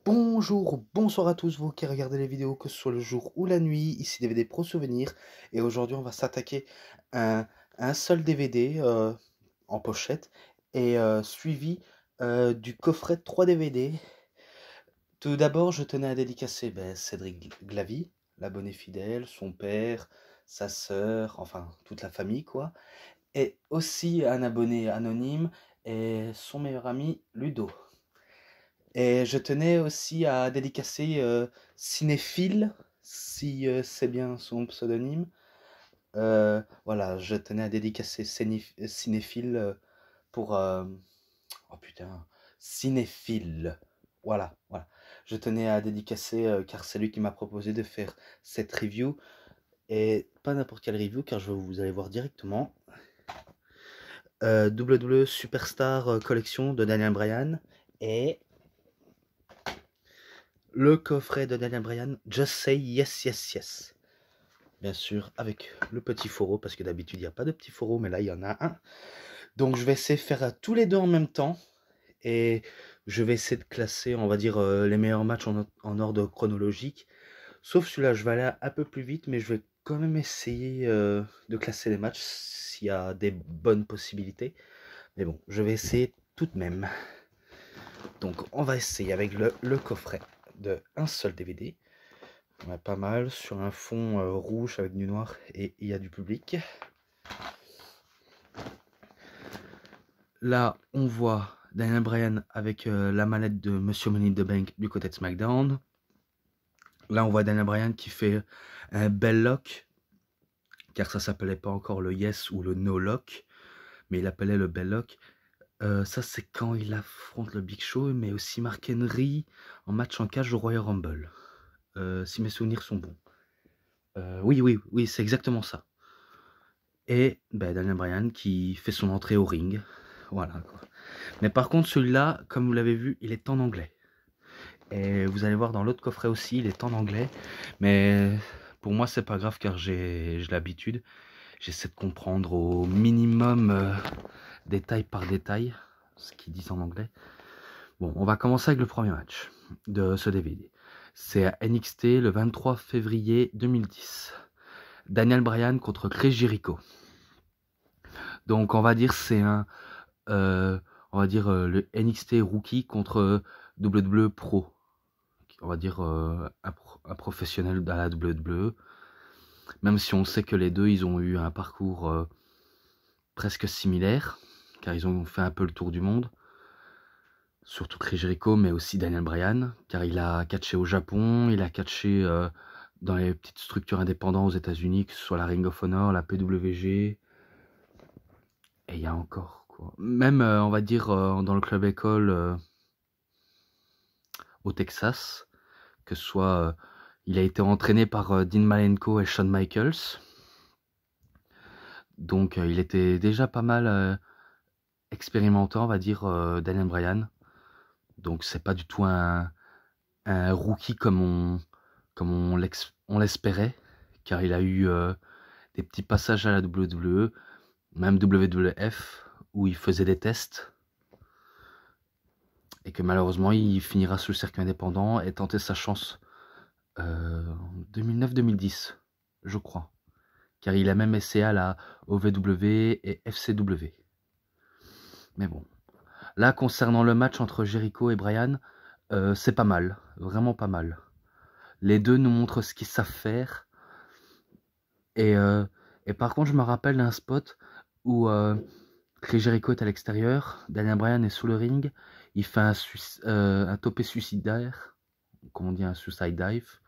Bonjour, bonsoir à tous vous qui regardez les vidéos, que ce soit le jour ou la nuit, ici DVD Pro Souvenirs, et aujourd'hui on va s'attaquer à un seul DVD en pochette, et suivi du coffret de 3 DVD. Tout d'abord, je tenais à dédicacer Cédric Glavy, l'abonné fidèle, son père, sa sœur, enfin toute la famille quoi, et aussi un abonné anonyme et son meilleur ami Ludo. Et je tenais aussi à dédicacer Cinéphile, si c'est bien son pseudonyme. Voilà, je tenais à dédicacer Cinéphile pour... oh putain, Cinéphile. Voilà, voilà. Je tenais à dédicacer car c'est lui qui m'a proposé de faire cette review. Et pas n'importe quelle review car vous allez voir directement. WWE Superstar Collection de Daniel Bryan. Et le coffret de Daniel Bryan, Just Say Yes, Yes, Yes. Bien sûr, avec le petit fourreau, parce que d'habitude, il n'y a pas de petit fourreau, mais là, il y en a un. Donc, je vais essayer de faire tous les deux en même temps. Et je vais essayer de classer, on va dire, les meilleurs matchs en ordre chronologique. Sauf celui-là, je vais aller un peu plus vite, mais je vais quand même essayer de classer les matchs s'il y a des bonnes possibilités. Mais bon, je vais essayer tout de même. Donc, on va essayer avec le coffret de un seul DVD. On a pas mal sur un fond rouge avec du noir et il y a du public. Là, on voit Daniel Bryan avec la manette de Monsieur Money in the Bank du côté de SmackDown. Là, on voit Daniel Bryan qui fait un bel lock, car ça s'appelait pas encore le Yes ou le No Lock, mais il appelait le bel lock. Ça, c'est quand il affronte le Big Show, mais aussi Mark Henry en match en cage au Royal Rumble. Si mes souvenirs sont bons. Oui, c'est exactement ça. Et Daniel Bryan qui fait son entrée au ring. Voilà quoi. Mais par contre, celui-là, comme vous l'avez vu, il est en anglais. Et vous allez voir dans l'autre coffret aussi, il est en anglais. Mais pour moi, c'est pas grave car j'ai l'habitude. J'essaie de comprendre au minimum détail par détail ce qu'ils disent en anglais. Bon, on va commencer avec le premier match de ce DVD. C'est à NXT le 23 février 2010. Daniel Bryan contre Chris Jericho. Donc on va dire c'est un le NXT Rookie contre WWE Pro. On va dire un professionnel dans la WWE. Même si on sait que les deux, ils ont eu un parcours presque similaire, car ils ont fait un peu le tour du monde. Surtout Chris Jericho, mais aussi Daniel Bryan, car il a catché au Japon, il a catché dans les petites structures indépendantes aux États-Unis, que ce soit la Ring of Honor, la PWG, et il y a encore quoi. Même, on va dire, dans le club école au Texas, que ce soit, il a été entraîné par Dean Malenko et Shawn Michaels. Donc, il était déjà pas mal expérimentant, on va dire, Daniel Bryan. Donc, c'est pas du tout un rookie comme on l'espérait, car il a eu des petits passages à la WWE, même WWF, où il faisait des tests, et que malheureusement il finira sous le circuit indépendant et tenter sa chance en 2009-2010, je crois, car il a même essayé à la OVW et FCW. Mais bon, là concernant le match entre Jericho et Bryan, c'est pas mal, vraiment pas mal. Les deux nous montrent ce qu'ils savent faire. Et par contre, je me rappelle d'un spot où Chris Jericho est à l'extérieur, Daniel Bryan est sous le ring, il fait un topé suicidaire, comme on dit un suicide dive,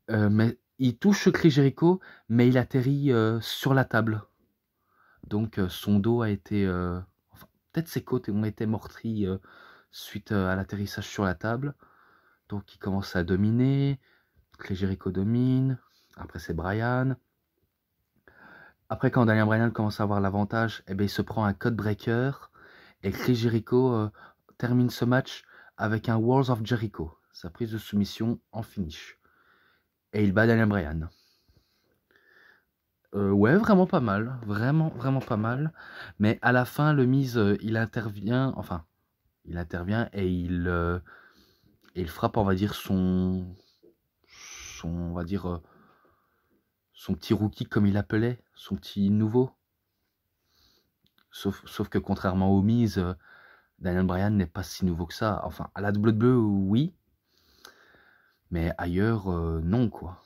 mais il touche Chris Jericho, mais il atterrit sur la table. Donc son dos a été, enfin, peut-être ses côtes ont été meurtries suite à l'atterrissage sur la table. Donc il commence à dominer, Chris Jericho domine, après c'est Bryan. Après, quand Daniel Bryan commence à avoir l'avantage, il se prend un code breaker et Chris Jericho termine ce match avec un Walls of Jericho, sa prise de soumission en finish. Et il bat Daniel Bryan. Ouais, vraiment pas mal, vraiment pas mal. Mais à la fin, le Miz, il intervient et Et il frappe, on va dire, on va dire, son petit rookie, comme il l'appelait, son petit nouveau. Sauf que contrairement aux Miz, Daniel Bryan n'est pas si nouveau que ça. Enfin, à la WWE, oui. Mais ailleurs, non, quoi.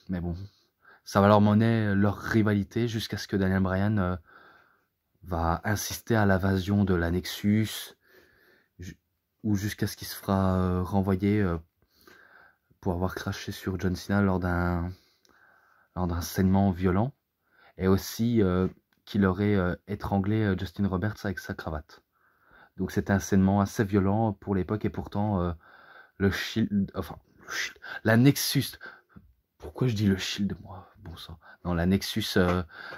Mais bon, ça va leur mener leur rivalité jusqu'à ce que Daniel Bryan va insister à l'invasion de la Nexus, ou jusqu'à ce qu'il se fera renvoyer pour avoir craché sur John Cena lors d'un saignement violent. Et aussi qu'il aurait étranglé Justin Roberts avec sa cravate. Donc c'était un saignement assez violent pour l'époque, et pourtant le Shield, enfin la Nexus, pourquoi je dis le Shield moi, bon sang, non, la Nexus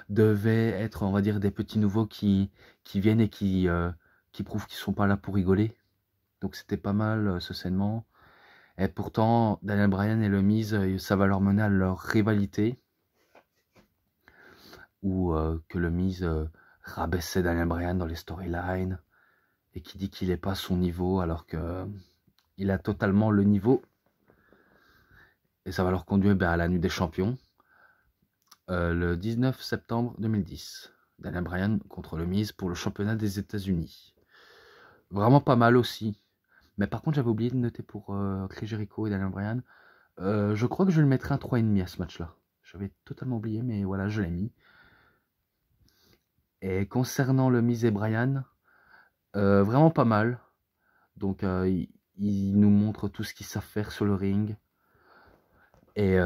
devait être, on va dire, des petits nouveaux qui viennent et qui prouvent qu'ils sont pas là pour rigoler. Donc c'était pas mal ce saignement. Et pourtant Daniel Bryan et le Miz, ça va leur mener à leur rivalité, ou que le Miz rabaissait Daniel Bryan dans les storylines et qui dit qu'il n'est pas à son niveau alors que il a totalement le niveau. Et ça va leur conduire à la nuit des champions, le 19 septembre 2010. Daniel Bryan contre le Miz pour le championnat des États-Unis. Vraiment pas mal aussi. Mais par contre, j'avais oublié de noter pour Chris Jericho et Daniel Bryan. Je crois que je le mettrai un 3,5 à ce match-là. J'avais totalement oublié, mais voilà, je l'ai mis. Et concernant le Miz et Bryan, vraiment pas mal. Donc, ils nous montrent tout ce qu'ils savent faire sur le ring. Et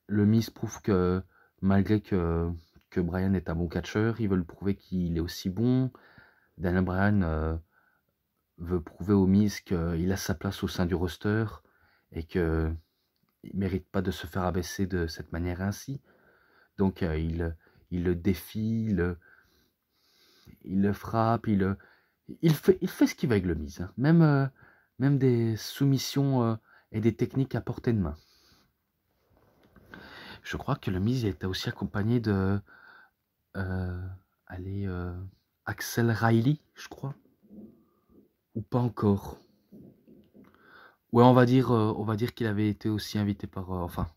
le Miz prouve que, malgré que Bryan est un bon catcheur, ils veulent prouver qu'il est aussi bon. Daniel Bryan veut prouver au Miz qu'il a sa place au sein du roster et qu'il ne mérite pas de se faire abaisser de cette manière ainsi. Donc il le défie, il le frappe, il fait ce qu'il veut avec le Miz. Hein. Même des soumissions et des techniques à portée de main. Je crois que le Miz était aussi accompagné de Axel Riley, je crois. Ou pas encore. Ouais, on va dire qu'il avait été aussi invité par... enfin,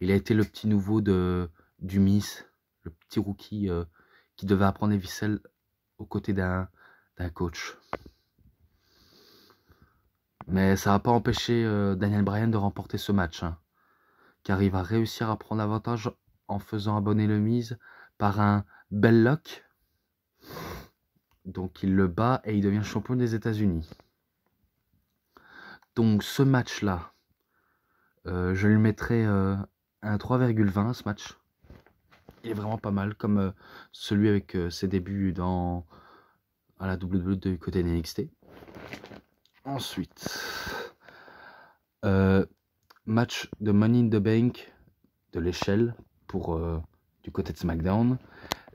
il a été le petit nouveau du Miz, le petit rookie qui devait apprendre les ficelles aux côtés d'un coach. Mais ça n'a pas empêché Daniel Bryan de remporter ce match. Hein, car il va réussir à prendre l'avantage en faisant abonner le Miz par un bel lock. Donc il le bat et il devient champion des États-Unis. Donc ce match-là, je lui mettrai un 3,20 ce match. Il est vraiment pas mal, comme celui avec ses débuts à la WWE du côté de NXT. Ensuite, match de Money in the Bank de l'échelle pour du côté de SmackDown.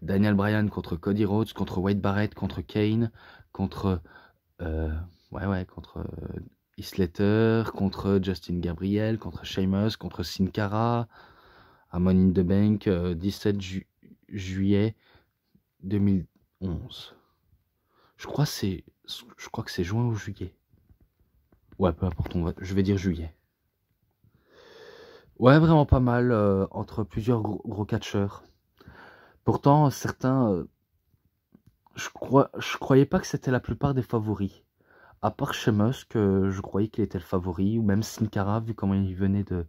Daniel Bryan contre Cody Rhodes, contre Wade Barrett, contre Kane, contre contre Heath Slater, contre Justin Gabriel, contre Sheamus, contre Sin Cara, à Money in the Bank, 17 juillet 2011. Je crois que c'est juin ou juillet. Ouais, peu importe, je vais dire juillet. Ouais, vraiment pas mal, entre plusieurs gros catcheurs. Pourtant, certains, je croyais pas que c'était la plupart des favoris. À part Sheamus, que je croyais qu'il était le favori, ou même Sin Cara, vu comment il venait de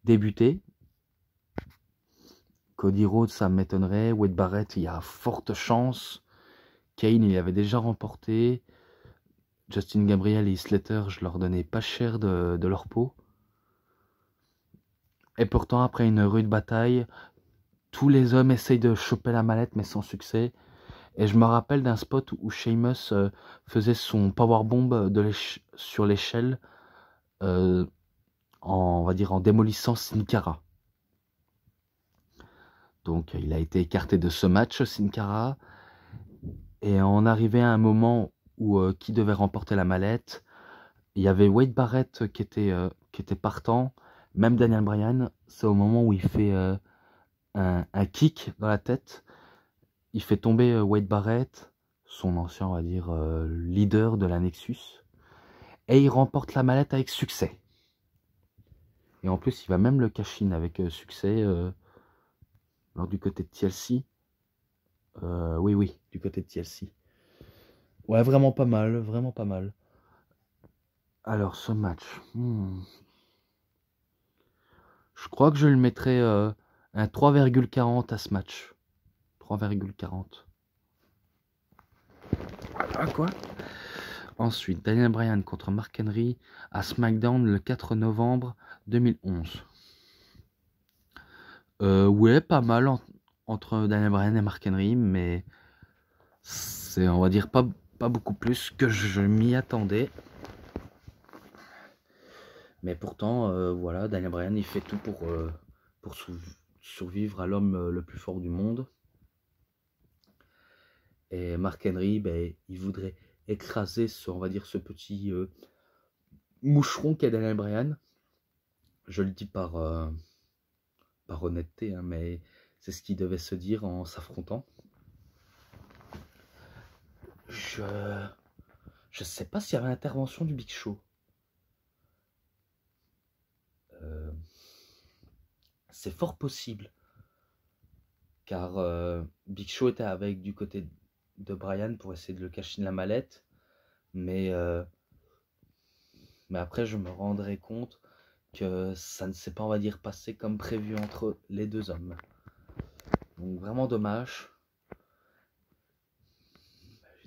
débuter. Cody Rhodes, ça m'étonnerait. Wade Barrett, il y a forte chance. Kane, il avait déjà remporté. Justin Gabriel et Heath Slater, je leur donnais pas cher de leur peau. Et pourtant, après une rude bataille, tous les hommes essayent de choper la mallette, mais sans succès. Et je me rappelle d'un spot où Sheamus faisait son powerbomb sur l'échelle, on va dire en démolissant Sin Cara. Donc il a été écarté de ce match, Sin Cara. Et on arrivait à un moment où qui devait remporter la mallette. Il y avait Wade Barrett qui était partant. Même Daniel Bryan, c'est au moment où il fait un kick dans la tête. Il fait tomber Wade Barrett, son ancien, on va dire, leader de la Nexus. Et il remporte la mallette avec succès. Et en plus, il va même le cash-in avec succès lors du côté de TLC. Oui, du côté de TLC. Ouais, vraiment pas mal, vraiment pas mal. Alors, ce match. Je crois que je le mettrais un 3,40 à ce match. 3,40. Ah quoi? Ensuite, Daniel Bryan contre Mark Henry à SmackDown le 4 novembre 2011. Ouais, pas mal entre Daniel Bryan et Mark Henry, mais c'est, on va dire, pas beaucoup plus que je m'y attendais. Mais pourtant, voilà, Daniel Bryan, il fait tout pour survivre à l'homme le plus fort du monde. Et Mark Henry, ben, il voudrait écraser on va dire, ce petit moucheron qu'est Daniel Bryan. Je le dis par honnêteté, hein, mais c'est ce qu'il devait se dire en s'affrontant. Je sais pas s'il y avait l'intervention du Big Show. C'est fort possible. Car Big Show était avec du côté de Bryan pour essayer de le cacher de la mallette. Mais après, je me rendrai compte que ça ne s'est pas, on va dire, passé comme prévu entre les deux hommes. Donc vraiment dommage.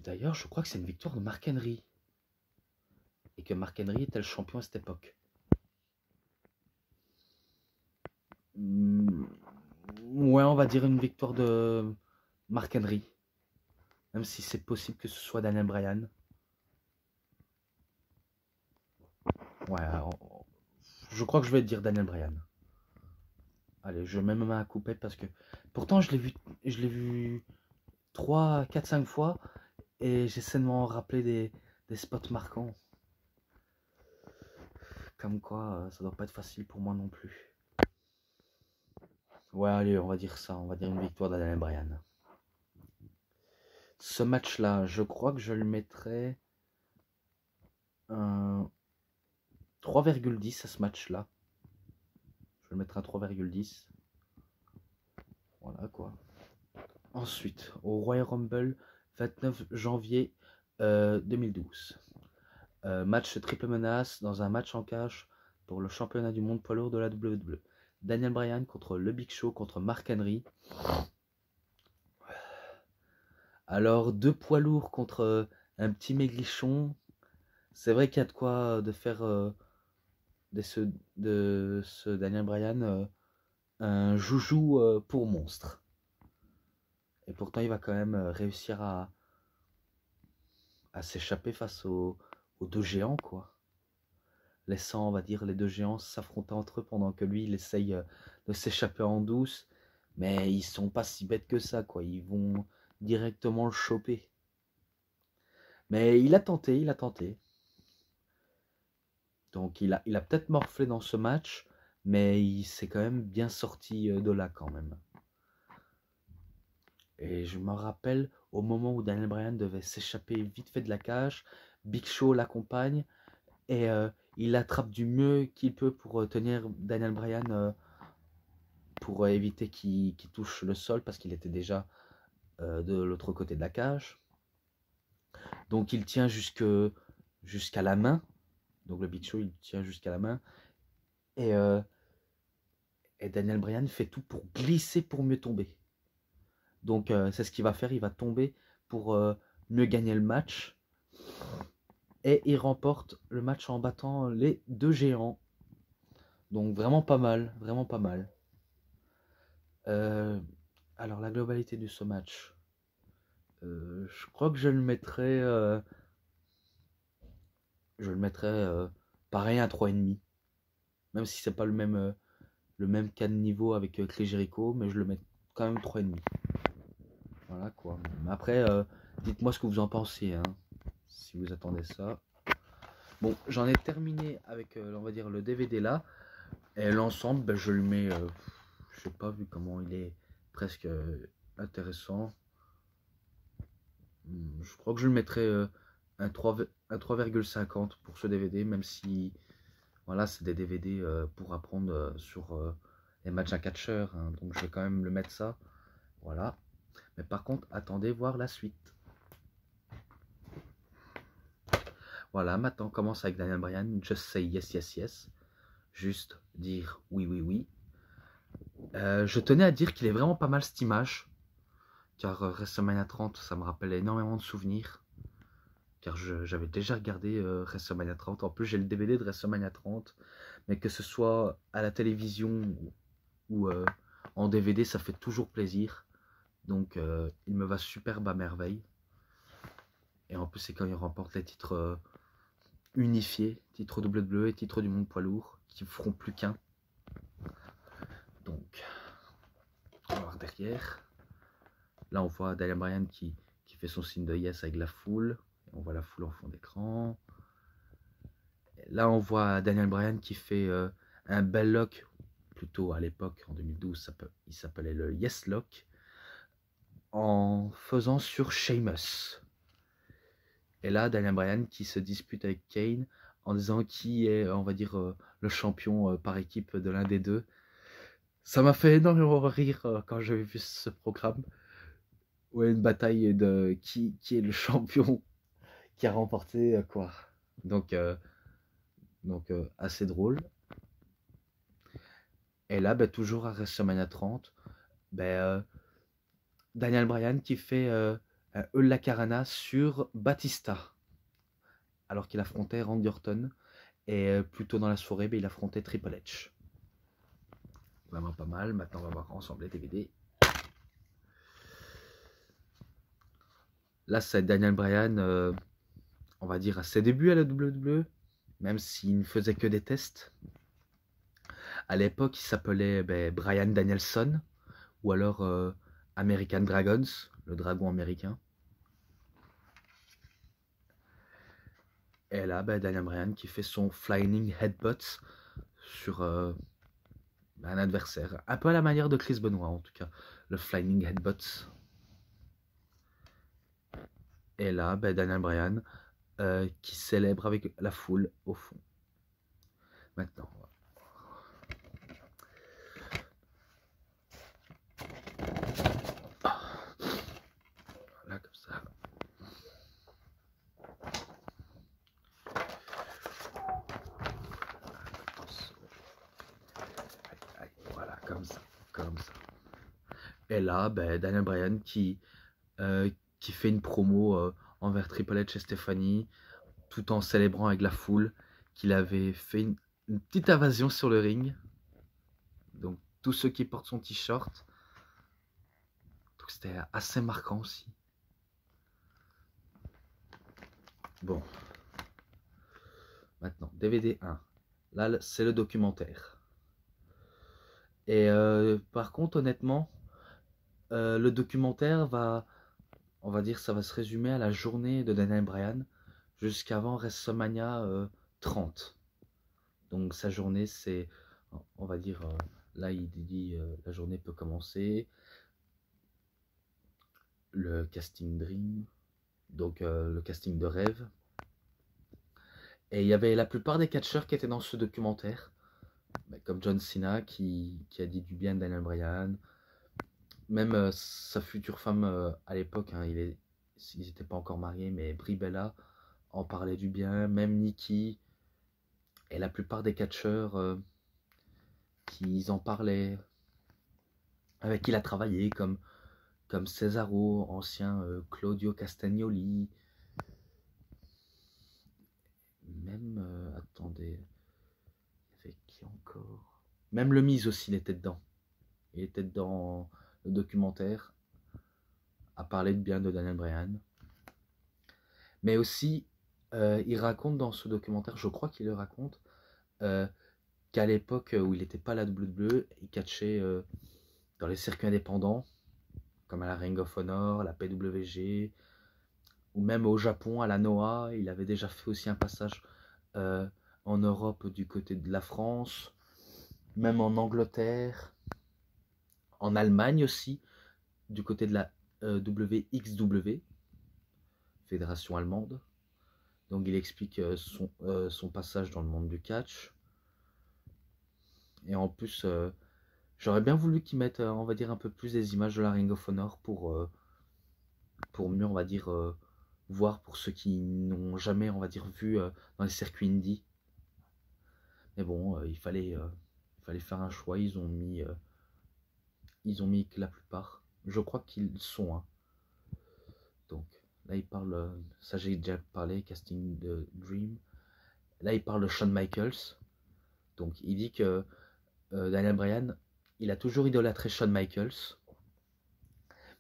D'ailleurs, je crois que c'est une victoire de Mark Henry. Et que Mark Henry était le champion à cette époque. Ouais, on va dire une victoire de Mark Henry. Même si c'est possible que ce soit Daniel Bryan. Ouais, alors, je crois que je vais dire Daniel Bryan. Allez, je mets ma main à couper parce que pourtant je l'ai vu 3, 4, 5 fois et j'essaie de m'en rappeler des spots marquants. Comme quoi, ça doit pas être facile pour moi non plus. Ouais, allez, on va dire ça, on va dire une victoire de Daniel Bryan. Ce match-là, je crois que je le mettrais un 3,10 à ce match-là. Je le mettrai à 3,10. Voilà quoi. Ensuite, au Royal Rumble, 29 janvier 2012. Match triple menace dans un match en cash pour le championnat du monde poids lourd de la WWE. Daniel Bryan contre le Big Show contre Mark Henry. Alors, deux poids lourds contre un petit maigrichon. C'est vrai qu'il y a de quoi de faire de ce Daniel Bryan un joujou pour monstre. Et pourtant, il va quand même réussir à s'échapper face aux deux géants, quoi. Laissant, on va dire, les deux géants s'affronter entre eux pendant que lui, il essaye de s'échapper en douce. Mais ils sont pas si bêtes que ça, quoi. Ils vont directement le choper. Mais il a tenté, il a tenté. Donc il a peut-être morflé dans ce match, mais il s'est quand même bien sorti de là quand même. Et je me rappelle au moment où Daniel Bryan devait s'échapper vite fait de la cage, Big Show l'accompagne et il attrape du mieux qu'il peut pour tenir Daniel Bryan pour éviter qu'il touche le sol parce qu'il était déjà de l'autre côté de la cage. Donc il tient jusqu'à la main. Donc le Big Show il tient jusqu'à la main et Daniel Bryan fait tout pour glisser pour mieux tomber. Donc c'est ce qu'il va faire, il va tomber pour mieux gagner le match. Et il remporte le match en battant les deux géants. Donc vraiment pas mal, vraiment pas mal. Alors la globalité de ce match. Je crois que je le mettrais pareil à 3,5. Même si c'est pas le même cas de niveau avec Chris Jericho, mais je le mets quand même 3,5. Voilà quoi. Après, dites-moi ce que vous en pensez, hein, si vous attendez ça. Bon, j'en ai terminé avec, on va dire, le DVD là. Et l'ensemble, ben, je le mets, je sais pas, vu comment il est presque intéressant. Je crois que je le mettrais un 3,50 pour ce DVD, même si voilà, c'est des DVD pour apprendre sur les matchs à catcheur, hein, donc je vais quand même le mettre ça. Voilà. Mais par contre, attendez voir la suite. Voilà, maintenant on commence avec Daniel Bryan. Just say yes, yes, yes. Juste dire oui, oui, oui. Je tenais à dire qu'il est vraiment pas mal cette image. Car WrestleMania 30, ça me rappelle énormément de souvenirs. Car j'avais déjà regardé WrestleMania 30. En plus, j'ai le DVD de WrestleMania 30. Mais que ce soit à la télévision ou en DVD, ça fait toujours plaisir. Donc, il me va superbe à merveille. Et en plus, c'est quand il remporte les titres unifiés, titre WWE et titre du monde poids lourd, qui ne feront plus qu'un. Donc, on va voir derrière. Là, on voit Daniel Bryan qui fait son signe de yes avec la foule. On voit la foule en fond d'écran. Là, on voit Daniel Bryan qui fait un bel lock. Plutôt à l'époque, en 2012, il s'appelait le Yes Lock. En faisant sur Sheamus. Et là, Daniel Bryan qui se dispute avec Kane en disant qui est, on va dire, le champion par équipe de l'un des deux. Ça m'a fait énormément rire quand j'avais vu ce programme. Ouais, une bataille de qui est le champion qui a remporté quoi. Donc, assez drôle. Et là, bah, toujours à WrestleMania 30, bah, Daniel Bryan qui fait un Ulla Carana sur Batista. Alors qu'il affrontait Randy Orton. Et plus tôt dans la soirée, bah, il affrontait Triple H. Vraiment pas mal. Maintenant, on va voir ensemble les DVD. Là, c'est Daniel Bryan, on va dire, à ses débuts à la WWE. Même s'il ne faisait que des tests. À l'époque, il s'appelait Bryan Danielson. Ou alors American Dragons, le dragon américain. Et là, Daniel Bryan qui fait son Flying Headbutt sur un adversaire. Un peu à la manière de Chris Benoit, en tout cas. Le Flying Headbutt. Et là, Daniel Bryan qui célèbre avec la foule au fond. Maintenant, là comme ça. Voilà, comme ça, comme ça. Et là, Daniel Bryan qui fait une promo envers Triple H et Stephanie, tout en célébrant avec la foule qu'il avait fait une petite invasion sur le ring. Donc tous ceux qui portent son t-shirt. Donc c'était assez marquant aussi. Bon. Maintenant, DVD 1. Là, c'est le documentaire. Et par contre, honnêtement, le documentaire on va dire, ça va se résumer à la journée de Daniel Bryan jusqu'avant WrestleMania 30. Donc sa journée, c'est, on va dire, là il dit la journée peut commencer, le casting Dream, donc le casting de rêve. Et il y avait la plupart des catcheurs qui étaient dans ce documentaire, comme John Cena qui a dit du bien de Daniel Bryan, même sa future femme à l'époque, hein, ils n'étaient pas encore mariés, mais Brie Bella en parlait du bien, même Nikki, et la plupart des catcheurs qui en parlaient, avec qui il a travaillé, comme Cesaro, ancien Claudio Castagnoli, même, attendez, avec qui encore? Même le Miz aussi, il était dedans. Il était dans le documentaire, à parler de bien de Daniel Bryan. Mais aussi, il raconte dans ce documentaire, je crois qu'il le raconte, qu'à l'époque où il n'était pas à la WWE, il catchait dans les circuits indépendants, comme à la Ring of Honor, la PWG, ou même au Japon, à la Noah. Il avait déjà fait aussi un passage en Europe du côté de la France, même en Angleterre, en Allemagne aussi, du côté de la WXW, fédération allemande. Donc il explique son passage dans le monde du catch. Et en plus, j'aurais bien voulu qu'ils mettent, on va dire, un peu plus des images de la Ring of Honor pour mieux, on va dire, voir pour ceux qui n'ont jamais, on va dire, vu dans les circuits indie. Mais bon, il fallait faire un choix. Ils ont mis que la plupart. Je crois qu'ils sont. Hein. Donc là, il parle, ça j'ai déjà parlé, casting de Dream. Là, il parle de Shawn Michaels. Donc il dit que Daniel Bryan, il a toujours idolâtré Shawn Michaels.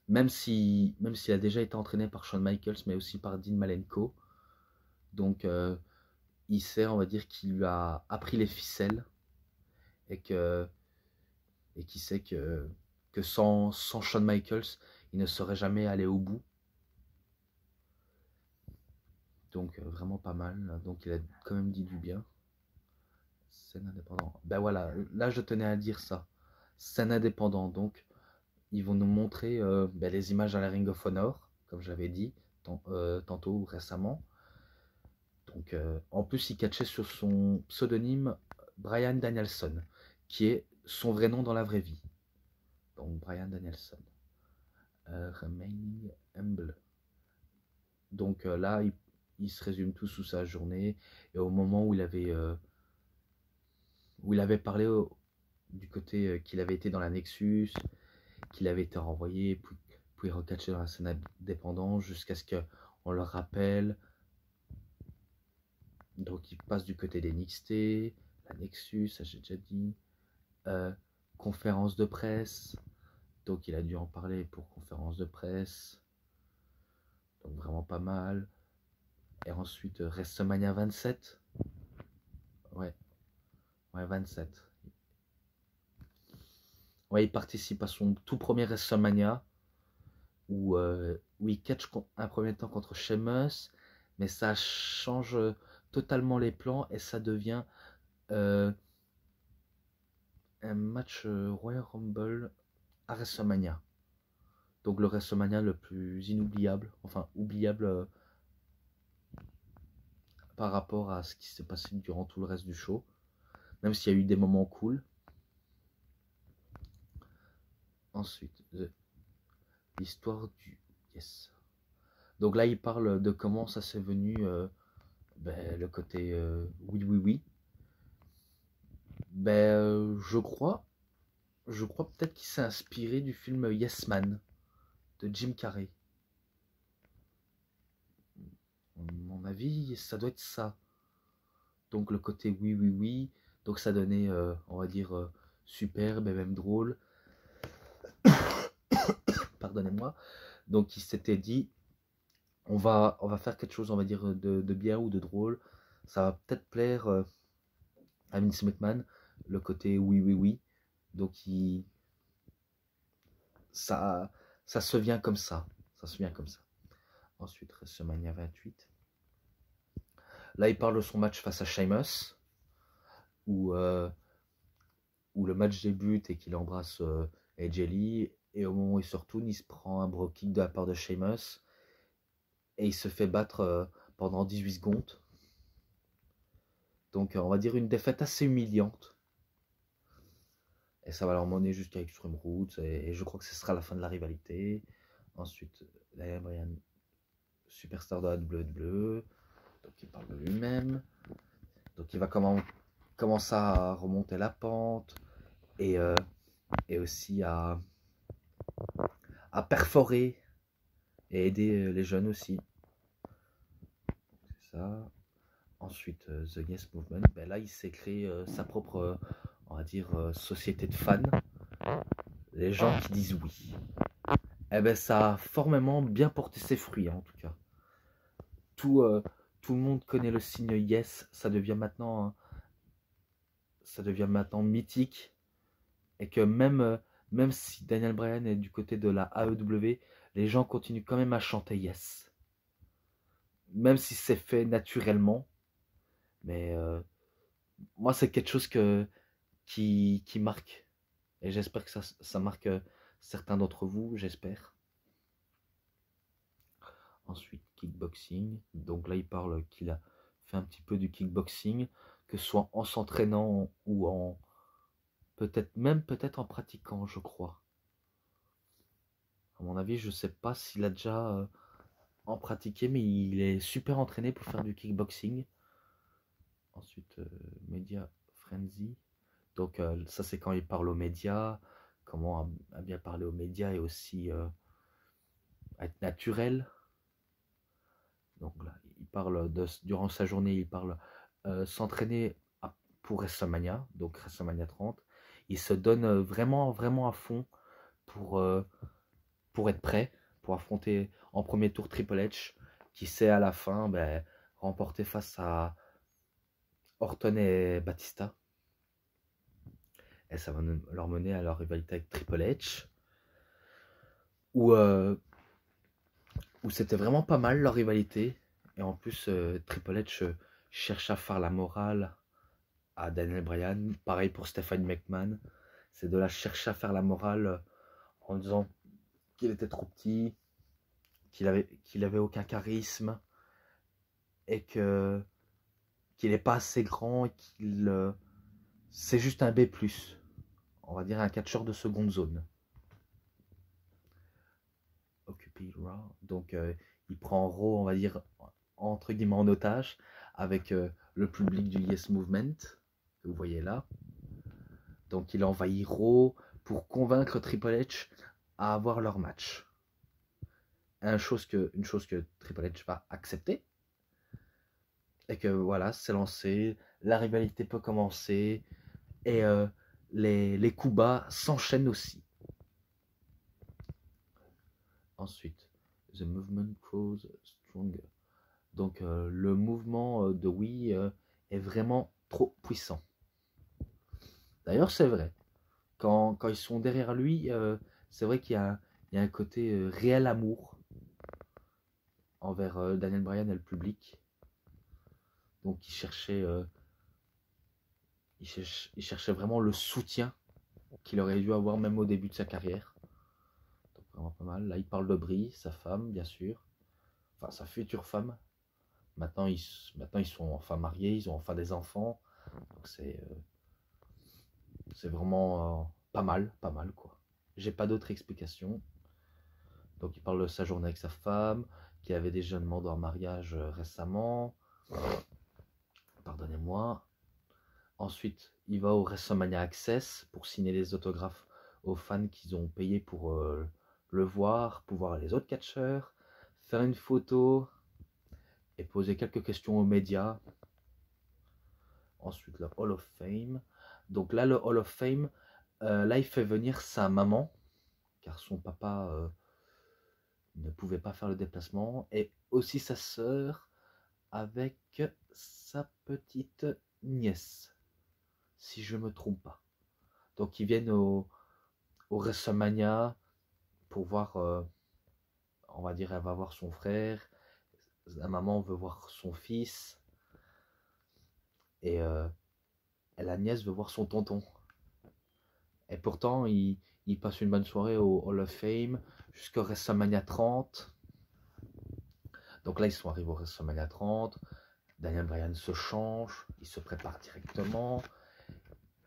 Même s'il a déjà été entraîné par Shawn Michaels, mais aussi par Dean Malenko. Donc il sait, on va dire, qu'il lui a appris les ficelles et qu'il sait que sans Shawn Michaels, il ne serait jamais allé au bout. Donc vraiment pas mal. Donc il a quand même dit du bien. Scène indépendant. Ben voilà, là je tenais à dire ça. Scène indépendant. Donc ils vont nous montrer les images à la Ring of Honor, comme j'avais dit tantôt ou récemment. Donc en plus il catchait sur son pseudonyme Bryan Danielson, qui est son vrai nom dans la vraie vie. Donc Bryan Danielson. Remaining Humble. Donc là, il se résume tout sous sa journée. Et au moment où il avait parlé du côté qu'il avait été dans la Nexus, qu'il avait été renvoyé, puis recatché dans la scène indépendante jusqu'à ce qu'on le rappelle. Donc il passe du côté des NXT, la Nexus, ça j'ai déjà dit. Conférence de presse. Donc il a dû en parler pour conférence de presse. Donc vraiment pas mal. Et ensuite WrestleMania 27. Ouais, 27. Ouais, il participe à son tout premier WrestleMania où il catch un premier temps contre Sheamus, mais ça change totalement les plans et ça devient un match Royal Rumble à WrestleMania. Donc le WrestleMania le plus inoubliable, enfin oubliable par rapport à ce qui s'est passé durant tout le reste du show, même s'il y a eu des moments cool. Ensuite, l'histoire du yes. Donc là, il parle de comment ça s'est venu, le côté oui, oui, oui. Je crois peut-être qu'il s'est inspiré du film Yes Man de Jim Carrey. À mon avis, ça doit être ça. Donc le côté oui, oui, oui. Donc ça donnait, on va dire, superbe et même drôle. Pardonnez-moi. Donc il s'était dit, on va faire quelque chose, on va dire, de bien ou de drôle. Ça va peut-être plaire à Vince McMahon, le côté oui, oui, oui. Donc ça se vient comme ça. Ça se vient comme ça. Ensuite, WrestleMania 28. Là, il parle de son match face à Sheamus, où le match débute et qu'il embrasse AJ Lee. Et au moment où il se retourne, il se prend un bro kick de la part de Sheamus. Et il se fait battre pendant 18 secondes. Donc, on va dire une défaite assez humiliante. Et ça va leur mener jusqu'à Extreme Roots. Et je crois que ce sera la fin de la rivalité. Ensuite, Daniel Bryan, superstar de la WWE. Donc, il parle de lui-même. Donc, il va commencer à remonter la pente. Et aussi à perforer et aider les jeunes aussi. C'est ça. Ensuite, The Yes Movement. Là, il s'est créé sa propre, on va dire, société de fans. Les gens qui disent oui. Ça a formellement bien porté ses fruits, en tout cas. Tout le monde connaît le signe yes. Ça devient maintenant mythique. Et que même si Daniel Bryan est du côté de la AEW, les gens continuent quand même à chanter yes. Même si c'est fait naturellement. Mais moi, c'est quelque chose qui marque. Et j'espère que ça marque certains d'entre vous, j'espère. Ensuite, kickboxing. Donc là, il parle qu'il a fait un petit peu du kickboxing, que ce soit en s'entraînant ou en peut-être en pratiquant, je crois. À mon avis, je sais pas s'il a déjà en pratiqué, mais il est super entraîné pour faire du kickboxing. Ensuite, Media Frenzy. Donc ça, c'est quand il parle aux médias, comment à bien parler aux médias et aussi être naturel. Donc là, il parle durant sa journée, il parle s'entraîner pour WrestleMania, donc WrestleMania 30. Il se donne vraiment, vraiment à fond pour être prêt, pour affronter en premier tour Triple H, qui sait à la fin remporter face à Orton et Batista. Et ça va leur mener à leur rivalité avec Triple H, où c'était vraiment pas mal leur rivalité. Et en plus, Triple H cherche à faire la morale à Daniel Bryan. Pareil pour Stephanie McMahon. C'est de la chercher à faire la morale en disant qu'il était trop petit, qu'il avait aucun charisme et qu'il n'est pas assez grand et qu'il c'est juste un B+. On va dire un catcheur de seconde zone. Occupy Raw. Donc il prend Raw, on va dire, entre guillemets en otage avec le public du Yes Movement, que vous voyez là. Donc il envahit Raw pour convaincre Triple H à avoir leur match. Une chose que Triple H va accepter. Et que voilà, c'est lancé, la rivalité peut commencer et les coups bas s'enchaînent aussi. Ensuite, The Movement grows stronger. Donc le mouvement de Wii est vraiment trop puissant. D'ailleurs, c'est vrai. Quand ils sont derrière lui, c'est vrai qu'il y a un côté réel amour envers Daniel Bryan et le public. Donc il cherchait vraiment le soutien qu'il aurait dû avoir même au début de sa carrière. Donc vraiment pas mal. Là, il parle de Brie, sa femme, bien sûr. Enfin, sa future femme. Maintenant, ils sont enfin mariés, ils ont enfin des enfants. Donc c'est vraiment pas mal quoi. J'ai pas d'autre explication. Donc il parle de sa journée avec sa femme, qui avait déjà demandé en mariage récemment. Pardonnez-moi. Ensuite, il va au WrestleMania Access pour signer les autographes aux fans qu'ils ont payé pour le voir, pour voir les autres catcheurs, faire une photo et poser quelques questions aux médias. Ensuite, le Hall of Fame. Donc là, le Hall of Fame, là, il fait venir sa maman, car son papa ne pouvait pas faire le déplacement, et aussi sa sœur avec sa petite nièce, si je me trompe pas. Donc ils viennent au WrestleMania pour voir, on va dire, elle va voir son frère, la maman veut voir son fils, et la nièce veut voir son tonton. Et pourtant, il passe une bonne soirée au Hall of Fame jusqu'au WrestleMania 30. Donc là, ils sont arrivés au WrestleMania 30. Daniel Bryan se change, il se prépare directement.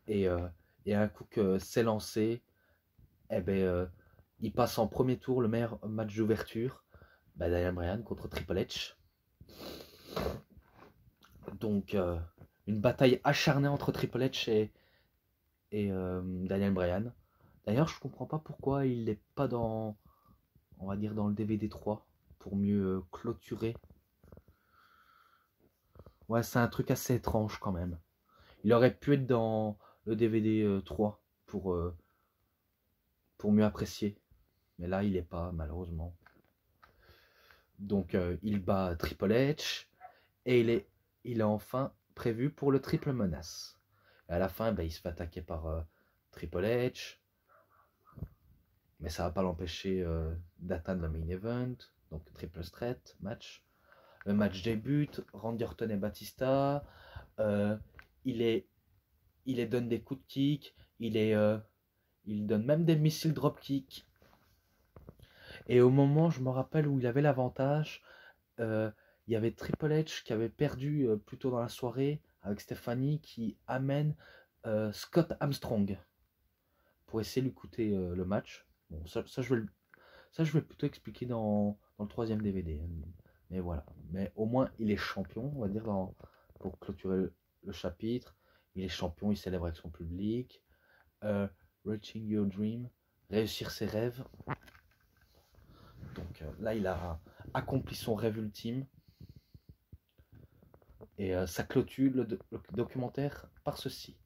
Et un coup que c'est lancé, il passe en premier tour le meilleur match d'ouverture. Daniel Bryan contre Triple H. Donc, une bataille acharnée entre Triple H et Daniel Bryan. D'ailleurs, je comprends pas pourquoi il n'est pas dans, on va dire, dans le DVD 3 pour mieux clôturer. Ouais, c'est un truc assez étrange quand même. Il aurait pu être dans le DVD 3 pour mieux apprécier. Mais là, il n'est pas, malheureusement. Donc, il bat Triple H et il est enfin prévu pour le triple menace. Et à la fin, il se fait attaquer par Triple H. Mais ça ne va pas l'empêcher d'atteindre le main event. Donc, triple threat match. Le match débute. Randy Orton et Batista. Il donne des coups de kick. Il donne même des missiles dropkick. Et au moment, je me rappelle, où il avait l'avantage, il y avait Triple H qui avait perdu plus tôt dans la soirée avec Stephanie qui amène Scott Armstrong pour essayer de lui coûter le match. Bon, ça, je vais plutôt expliquer dans le troisième DVD. Mais voilà. Mais au moins, il est champion, on va dire, pour clôturer le chapitre. Il est champion, il célèbre avec son public. Reaching Your Dream, réussir ses rêves. Donc là, il a accompli son rêve ultime. Et ça clôture le documentaire par ceci.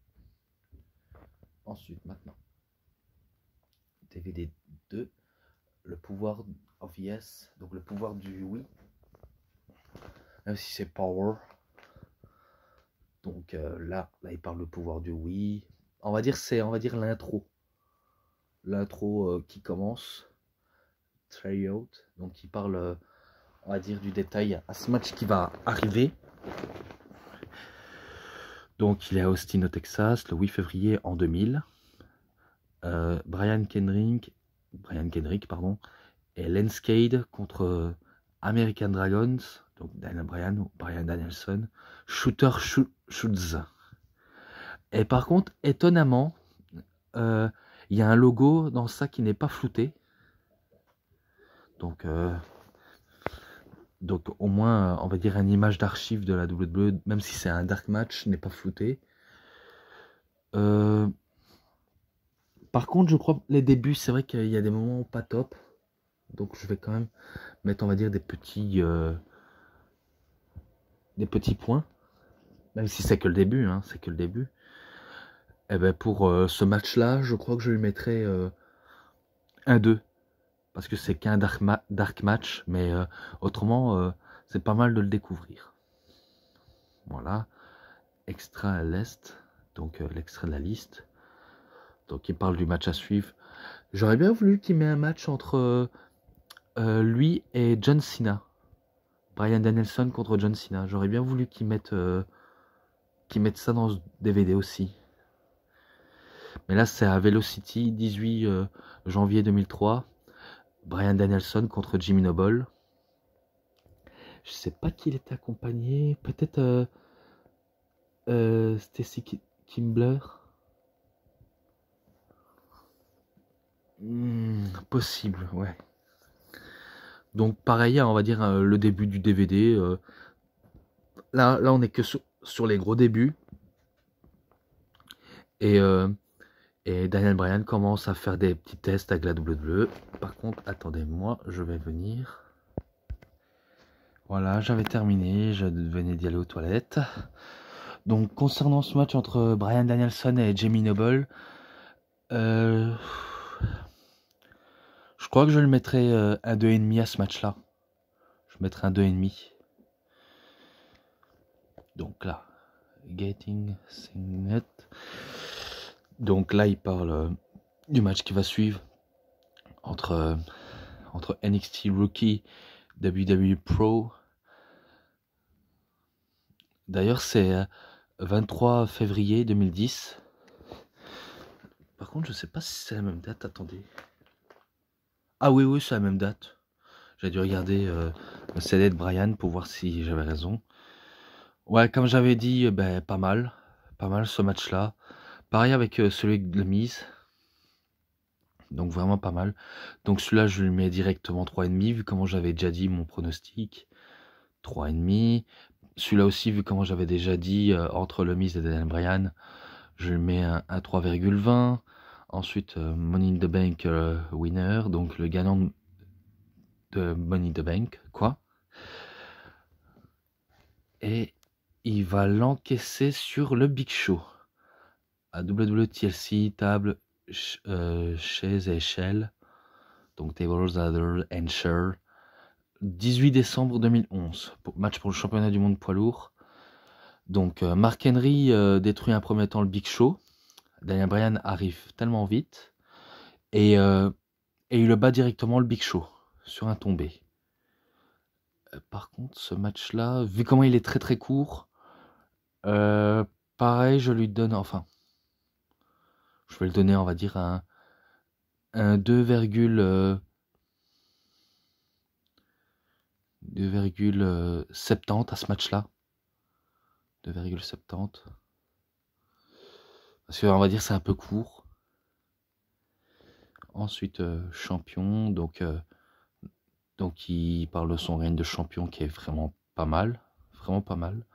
Ensuite, maintenant, DVD 2, le pouvoir of yes, donc le pouvoir du oui. Même si c'est power. Donc là, il parle du pouvoir du oui. On va dire l'intro. L'intro qui commence. Tryout. Donc il parle, on va dire, du détail à ce match qui va arriver. Donc il est à Austin au Texas le 8 février en 2000. Brian Kendrick et Lance Cade contre American Dragons, donc Daniel Bryan ou Bryan Danielson, Shooter Schultz. Et par contre, étonnamment, il y a un logo dans ça qui n'est pas flouté. Donc au moins, on va dire une image d'archive de la WWE, même si c'est un dark match, n'est pas flouté. Par contre, je crois que les débuts, c'est vrai qu'il y a des moments pas top. Donc je vais quand même mettre, on va dire, des petits points. Même si c'est que le début, hein, c'est que le début. Et ben pour ce match-là, je crois que je lui mettrai un 2. Parce que c'est qu'un dark match. Mais autrement, c'est pas mal de le découvrir. Voilà. Extra à l'est. Donc l'extrait de la liste. Donc il parle du match à suivre. J'aurais bien voulu qu'il mette un match entre lui et John Cena. Bryan Danielson contre John Cena. J'aurais bien voulu qu'ils mettent ça dans ce DVD aussi. Mais là, c'est à Velocity, 18 janvier 2003. Bryan Danielson contre Jimmy Noble. Je sais pas qui il était accompagné. Peut-être Stacy Kimbler. Possible, ouais. Donc pareil, on va dire le début du DVD. Là, on est que sur les gros débuts. Et Daniel Bryan commence à faire des petits tests avec la WWE. Par contre, attendez-moi, je vais venir. Voilà, j'avais terminé, je venais d'y aller aux toilettes. Donc, concernant ce match entre Bryan Danielson et Jamie Noble, je crois que je le mettrai un 2,5 à ce match-là. Je mettrai un 2,5. Donc là, Getting Signet. Donc là, il parle du match qui va suivre entre NXT Rookie, WWE Pro. D'ailleurs, c'est 23 février 2010. Par contre, je sais pas si c'est la même date. Attendez. Ah oui, c'est la même date. J'ai dû regarder le CD de Bryan pour voir si j'avais raison. Ouais, comme j'avais dit, pas mal ce match-là. Pareil avec celui de la mise. Donc vraiment pas mal. Donc celui-là, je lui mets directement 3,5, vu comment j'avais déjà dit mon pronostic. 3,5. Celui-là aussi, vu comment j'avais déjà dit, entre le Miz et Daniel Bryan, je lui mets un 3,20. Ensuite, Money in the Bank winner, donc le gagnant de Money in the Bank, quoi. Et il va l'encaisser sur le Big Show. À WWTLC, table, chaise et échelle. Donc Tables, Ladder and Chair. 18 décembre 2011. Match pour le championnat du monde poids lourd. Donc Mark Henry détruit un premier temps le Big Show. Daniel Bryan arrive tellement vite. Et il le bat directement le Big Show sur un tombé. Par contre, ce match-là, vu comment il est très très court, pareil, je lui donne, enfin, je vais le donner, on va dire, un 2, 2,70 à ce match-là. 2,70. Parce qu'on va dire c'est un peu court. Ensuite, champion. Donc il parle de son règne de champion qui est vraiment pas mal. Vraiment pas mal.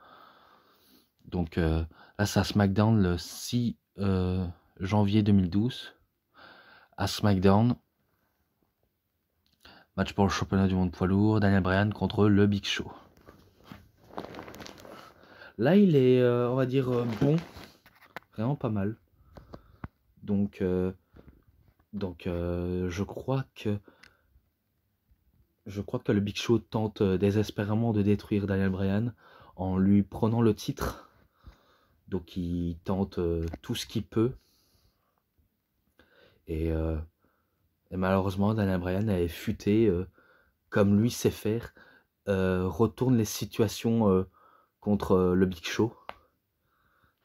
Donc là, c'est à SmackDown le 6 janvier 2012. À SmackDown. Match pour le championnat du monde poids lourd. Daniel Bryan contre le Big Show. Là, il est, on va dire, bon. Vraiment pas mal. Donc je crois que le Big Show tente désespérément de détruire Daniel Bryan en lui prenant le titre. Donc il tente tout ce qu'il peut. Et malheureusement, Daniel Bryan est futé comme lui sait faire. Retourne les situations contre le Big Show.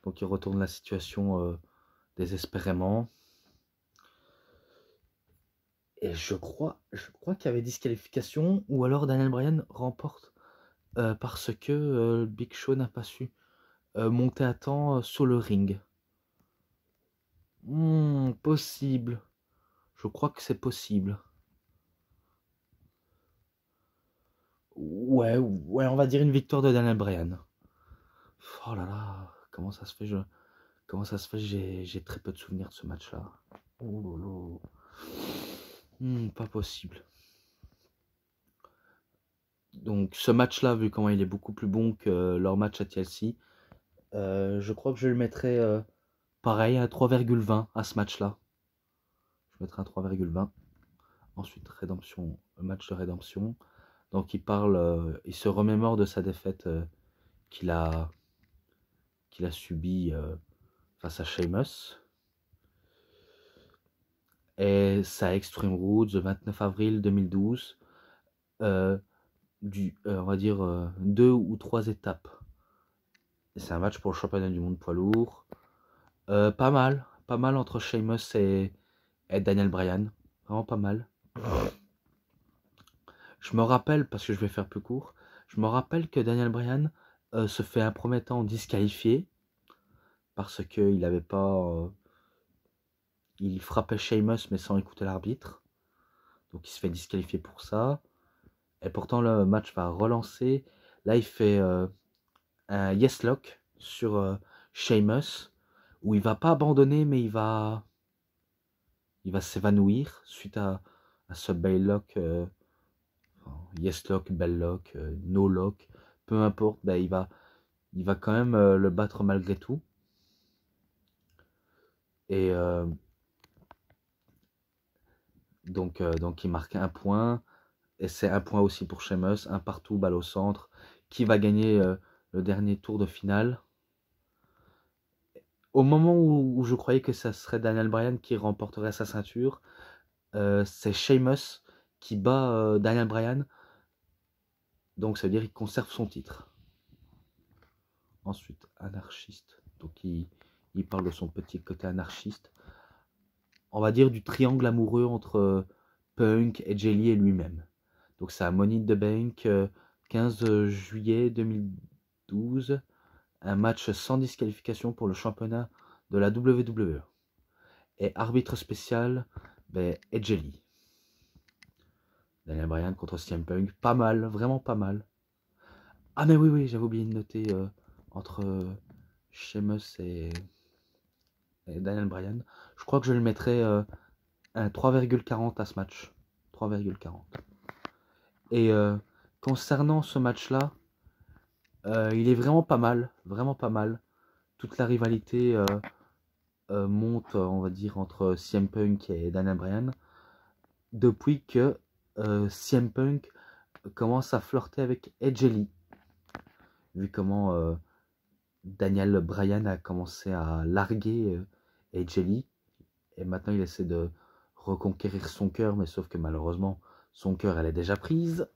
Donc il retourne la situation désespérément. Et je crois qu'il y avait disqualification, ou alors Daniel Bryan remporte parce que le Big Show n'a pas su monter à temps sur le ring. Possible. Je crois que c'est possible. Ouais, on va dire une victoire de Daniel Bryan. Oh là là, comment ça se fait j'ai très peu de souvenirs de ce match-là. Oh là là. Pas possible. Donc ce match-là, vu comment il est beaucoup plus bon que leur match à TLC, je crois que je le mettrais pareil à 3,20 à ce match-là. Je mettrais un 3,20. Ensuite, rédemption, match de rédemption. Donc il parle, il se remémore de sa défaite qu'il a subie face à Sheamus. Et ça Extreme Rules, le 29 avril 2012. On va dire 2 ou 3 étapes. C'est un match pour le championnat du monde poids lourd. Pas mal entre Sheamus et Daniel Bryan. Vraiment pas mal. Je me rappelle, parce que je vais faire plus court, je me rappelle que Daniel Bryan se fait un premier temps disqualifié parce qu'il n'avait pas... il frappait Sheamus mais sans écouter l'arbitre. Donc il se fait disqualifier pour ça. Et pourtant le match va relancer. Là il fait un yes lock sur Sheamus où il va pas abandonner mais il va s'évanouir suite à ce bail lock, yes lock, bell lock, no lock, peu importe, ben il va quand même le battre malgré tout. Et donc il marque un point. Et c'est un point aussi pour Sheamus, un partout, balle au centre, qui va gagner le dernier tour de finale. Au moment où je croyais que ça serait Daniel Bryan qui remporterait sa ceinture, c'est Sheamus qui bat Daniel Bryan. Donc ça veut dire qu'il conserve son titre. Ensuite, anarchiste. Donc il parle de son petit côté anarchiste. On va dire du triangle amoureux entre Punk, Edge Lee et lui-même. Donc c'est à Money in the Bank, 15 juillet 2012. Un match sans disqualification pour le championnat de la WWE. Et arbitre spécial, Edge Lee. Daniel Bryan contre CM Punk. Pas mal, vraiment pas mal. Ah mais oui, j'avais oublié de noter entre Sheamus et Daniel Bryan. Je crois que je le mettrais un 3,40 à ce match. 3,40. Et concernant ce match-là, il est vraiment pas mal. Vraiment pas mal. Toute la rivalité monte, on va dire, entre CM Punk et Daniel Bryan. Depuis que CM Punk commence à flirter avec Edge Lee. Vu comment Daniel Bryan a commencé à larguer Edge Lee. Et maintenant il essaie de reconquérir son cœur, mais sauf que malheureusement son cœur elle est déjà prise.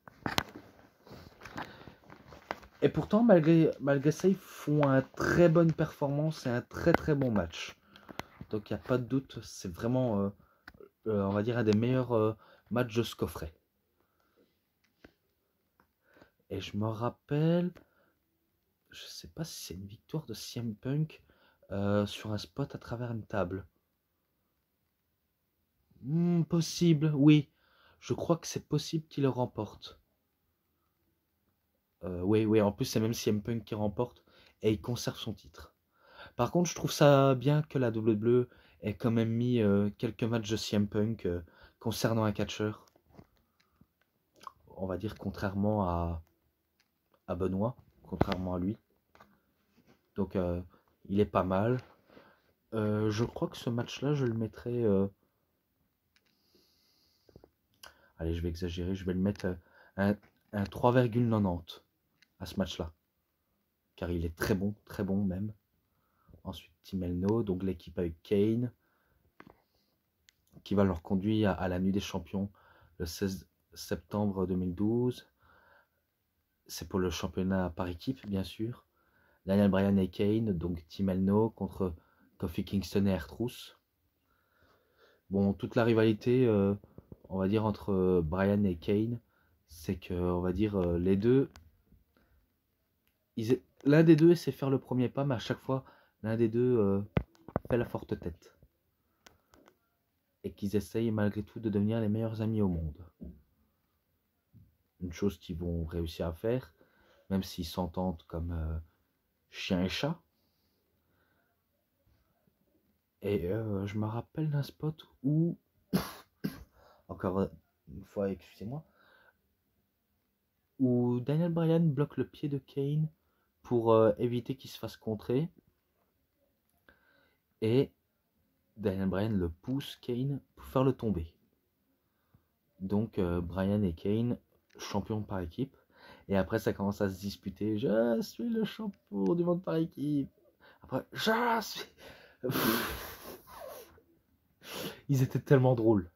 Et pourtant malgré ça ils font une très bonne performance et un très très bon match. Donc il n'y a pas de doute, c'est vraiment on va dire un des meilleurs matchs de ce coffret. Et je me rappelle, je sais pas si c'est une victoire de CM Punk sur un spot à travers une table. Possible, oui. Je crois que c'est possible qu'il le remporte. Oui, oui, en plus c'est même CM Punk qui remporte et il conserve son titre. Par contre, je trouve ça bien que la WWE ait quand même mis quelques matchs de CM Punk concernant un catcheur. On va dire contrairement à Benoît, contrairement à lui. Donc il est pas mal. Je crois que ce match-là, je le mettrai... allez, je vais exagérer, je vais le mettre un 3,90 à ce match-là. Car il est très bon même. Ensuite, Team Elno, donc l'équipe avec Kane, qui va leur conduire à la Nuit des Champions le 16 septembre 2012. C'est pour le championnat par équipe, bien sûr. Daniel Bryan et Kane, donc Team Elno contre Kofi Kingston et R-Truth. Bon, toute la rivalité, on va dire, entre Bryan et Kane, c'est que, on va dire, les deux, l'un des deux essaie de faire le premier pas, mais à chaque fois, l'un des deux fait la forte tête. Et qu'ils essayent malgré tout de devenir les meilleurs amis au monde. Une chose qu'ils vont réussir à faire, même s'ils s'entendent comme chien et chat. Et je me rappelle d'un spot où, encore une fois, excusez-moi, où Daniel Bryan bloque le pied de Kane pour éviter qu'il se fasse contrer. Et Daniel Bryan le pousse Kane pour faire le tomber. Donc Bryan et Kane, champions par équipe. Et après ça commence à se disputer. Je suis le champion du monde par équipe. Après, je suis... Ils étaient tellement drôles.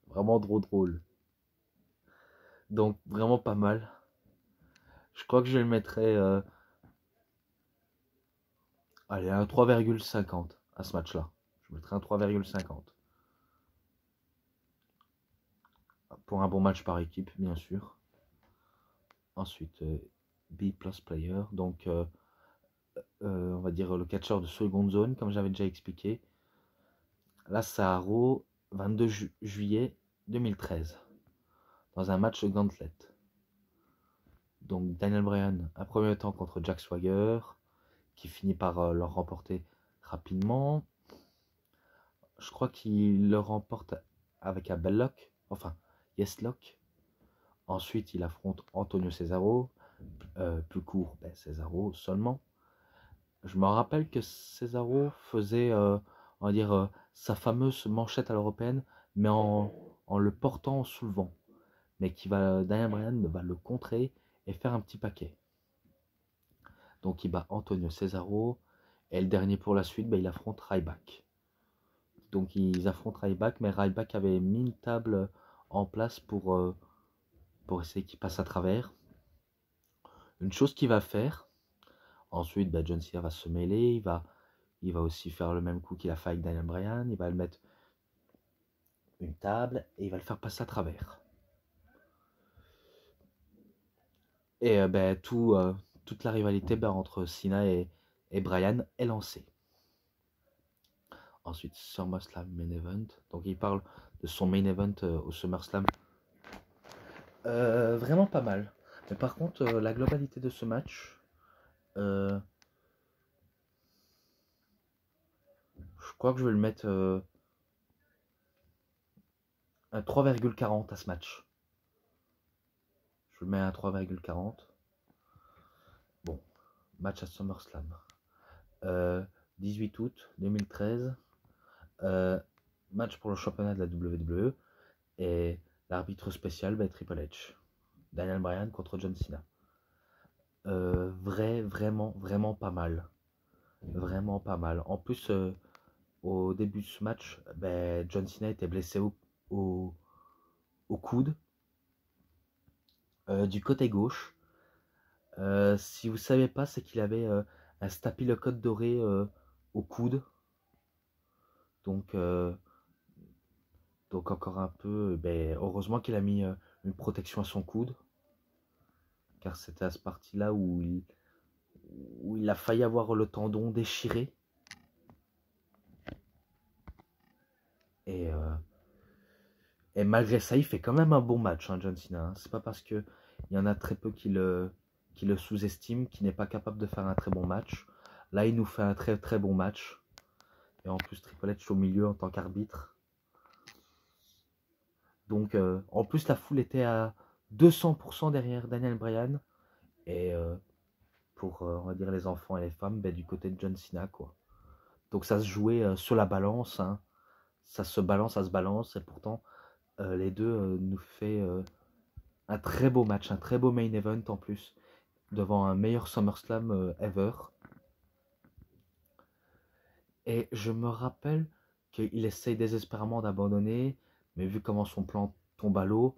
Vraiment drôles. Donc vraiment pas mal. Je crois que je le mettrais... allez, un 3,50 à ce match-là. Je mettrais un 3,50. Pour un bon match par équipe, bien sûr. Ensuite, B+ player. Donc, on va dire le catcheur de seconde zone, comme j'avais déjà expliqué. Là, c'est à Raw, 22 juillet 2013. Dans un match de gauntlet. Donc, Daniel Bryan, un premier temps contre Jack Swagger, qui finit par le remporter rapidement. Je crois qu'il le remporte avec un bel lock. Enfin, yes lock. Ensuite, il affronte Antonio Cesaro. Plus court, Cesaro seulement. Je me rappelle que Cesaro faisait, on va dire, sa fameuse manchette à l'européenne, mais en le portant en soulevant. Mais Daniel Bryan va le contrer et faire un petit paquet. Donc il bat Antonio Cesaro. Et le dernier pour la suite, il affronte Ryback. Donc ils affrontent Ryback, mais Ryback avait mis une table en place pour essayer qu'il passe à travers. Une chose qu'il va faire. Ensuite, John Cena va se mêler, il va aussi faire le même coup qu'il a fait avec Daniel Bryan, il va le mettre une table et il va le faire passer à travers. Et toute la rivalité entre Cena et Bryan est lancée. Ensuite, SummerSlam Main Event. Donc il parle de son Main Event au SummerSlam. Vraiment pas mal. Mais par contre, la globalité de ce match, je crois que je vais le mettre un 3,40 à ce match. Je le mets à 3,40. Bon, match à SummerSlam. 18 août 2013. Match pour le championnat de la WWE. Et l'arbitre spécial, Triple H. Daniel Bryan contre John Cena. Vraiment pas mal. Vraiment pas mal. En plus, au début de ce match, John Cena était blessé au coude. Du côté gauche. Si vous ne savez pas, c'est qu'il avait un staphylocoque doré au coude. Donc encore un peu, heureusement qu'il a mis une protection à son coude. car c'était à ce parti-là où il a failli avoir le tendon déchiré. Et, euh, et malgré ça, il fait quand même un bon match, hein, John Cena. Hein. C'est pas parce qu'il y en a très peu qui le sous-estiment qu'il n'est pas capable de faire un très bon match. Là, il nous fait un très très bon match. Et en plus, Triple H au milieu en tant qu'arbitre. Donc, en plus, la foule était à 200% derrière Daniel Bryan. Et pour, on va dire, les enfants et les femmes, ben, du côté de John Cena, quoi. Donc, ça se jouait sur la balance. Hein. Ça se balance. Et pourtant, les deux nous fait un très beau match, un très beau main event en plus. Devant un meilleur SummerSlam ever. Et je me rappelle qu'il essaye désespérément d'abandonner, mais vu comment son plan tombe à l'eau,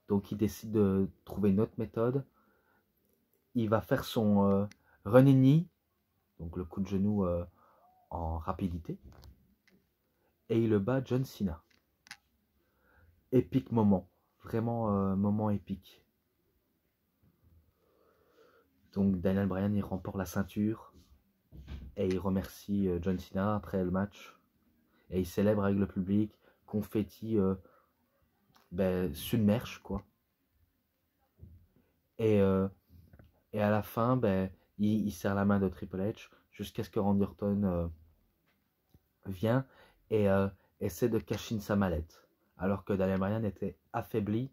donc il décide de trouver une autre méthode. Il va faire son running knee, donc le coup de genou en rapidité, et il le bat John Cena. Épique moment, vraiment moment épique. Donc Daniel Bryan il remporte la ceinture et il remercie John Cena après le match. Et il célèbre avec le public, confetti submerge quoi. Et, et à la fin, il serre la main de Triple H jusqu'à ce que Randy Orton vient et essaie de cacher sa mallette. Alors que Daniel Bryan était affaibli.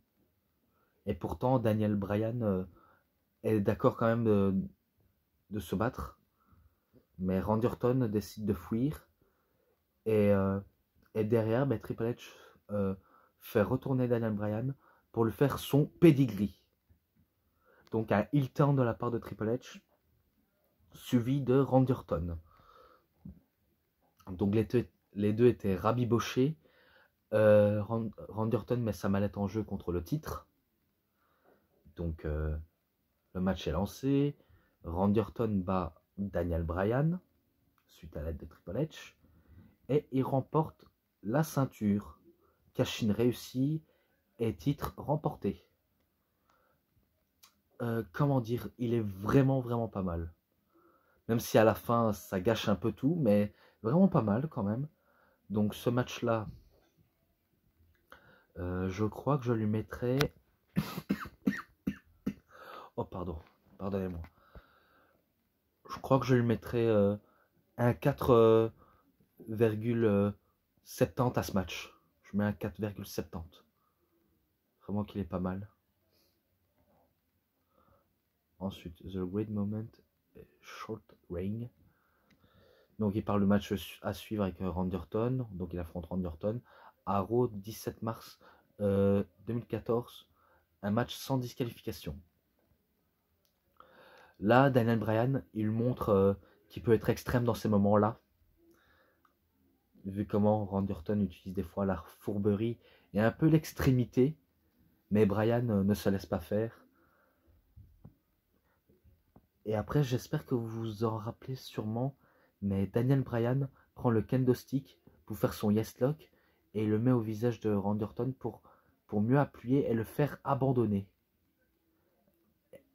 Et pourtant, Daniel Bryan est d'accord quand même de se battre. Mais Randy Orton décide de fuir. Et derrière, Triple H fait retourner Daniel Bryan pour lui faire son pedigree. Donc un heel turn de la part de Triple H, suivi de Randy Orton. Donc les deux étaient rabibochés. Randy Orton met sa mallette en jeu contre le titre. Donc le match est lancé. Randy Orton bat Daniel Bryan suite à l'aide de Triple H. Et il remporte la ceinture. Cash-in réussi et titre remporté. Comment dire, il est vraiment pas mal. Même si à la fin ça gâche un peu tout, mais vraiment pas mal quand même. Donc ce match-là, je crois que je lui mettrai... Oh pardon, pardonnez-moi. Je crois que je lui mettrai un 4,70 à ce match. Je mets un 4,70. Vraiment qu'il est pas mal. Ensuite, The Great Moment, Short Reign. Donc il parle du match à suivre avec Randy Orton. Donc il affronte Randy Orton. À Raw, 17 mars 2014. Un match sans disqualification. Là, Daniel Bryan, il montre qu'il peut être extrême dans ces moments-là. Vu comment Randy Orton utilise des fois la fourberie et un peu l'extrémité. Mais Bryan ne se laisse pas faire. Et après, j'espère que vous vous en rappelez sûrement, mais Daniel Bryan prend le kendo stick pour faire son yes lock et il le met au visage de Randy Orton pour mieux appuyer et le faire abandonner.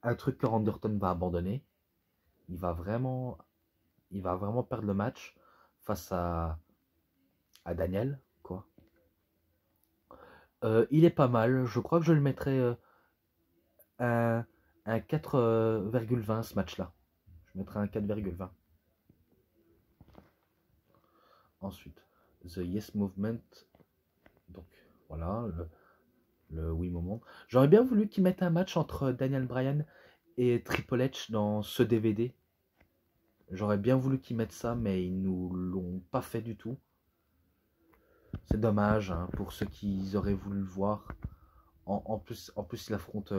Un truc que Randy Orton va abandonner. Il va vraiment perdre le match face à Daniel, quoi. Il est pas mal. Je crois que je le mettrai un 4,20 ce match-là. Je mettrai un 4,20. Ensuite, The Yes Movement. Donc voilà, le oui moment. J'aurais bien voulu qu'ils mettent un match entre Daniel Bryan et Triple H dans ce DVD. J'aurais bien voulu qu'ils mettent ça, mais ils nous l'ont pas fait du tout. C'est dommage hein, pour ceux qui auraient voulu le voir. En plus, il affronte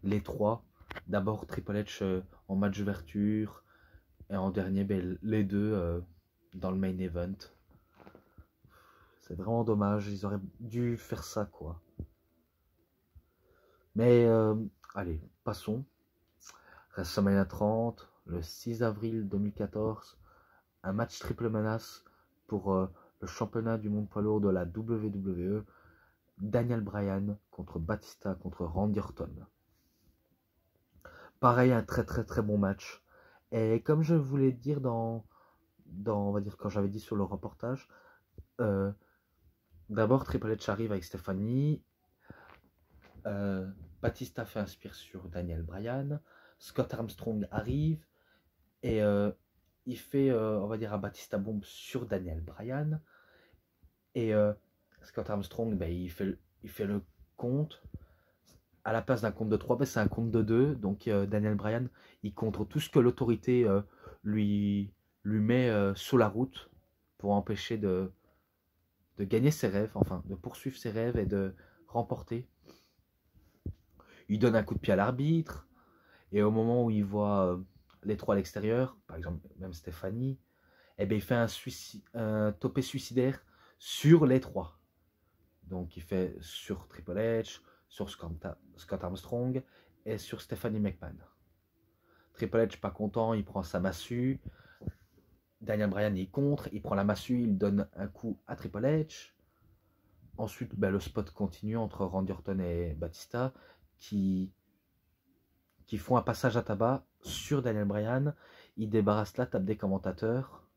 les trois. D'abord Triple H en match d'ouverture. Et en dernier, les deux dans le main event. C'est vraiment dommage. Ils auraient dû faire ça, quoi. Mais, allez, passons. WrestleMania 30, le 6 avril 2014. Un match triple menace pour le championnat du monde poids lourd de la WWE. Daniel Bryan contre Batista contre Randy Orton. pareil, un très très très bon match. Et comme je voulais dire on va dire quand j'avais dit sur le reportage, euh, d'abord Triple H arrive avec Stéphanie, Batista fait un spear sur Daniel Bryan, Scott Armstrong arrive et il fait, on va dire, un Batista Bomb sur Daniel Bryan. Et Scott Armstrong, ben, il fait le compte. À la place d'un compte de 3, ben, c'est un compte de 2. Donc Daniel Bryan, il contre tout ce que l'autorité lui met sous la route pour empêcher de gagner ses rêves, enfin de poursuivre ses rêves et de remporter. Il donne un coup de pied à l'arbitre. Et au moment où il voit les trois à l'extérieur, par exemple même Stéphanie, eh ben, il fait un topé suicidaire sur les trois. Donc il fait sur Triple H, sur Scott Armstrong et sur Stephanie McMahon. Triple H pas content, il prend sa massue. Daniel Bryan il contre, il prend la massue, il donne un coup à Triple H. Ensuite, ben, le spot continue entre Randy Orton et Batista qui font un passage à tabac sur Daniel Bryan. Ils débarrassent la table des commentateurs.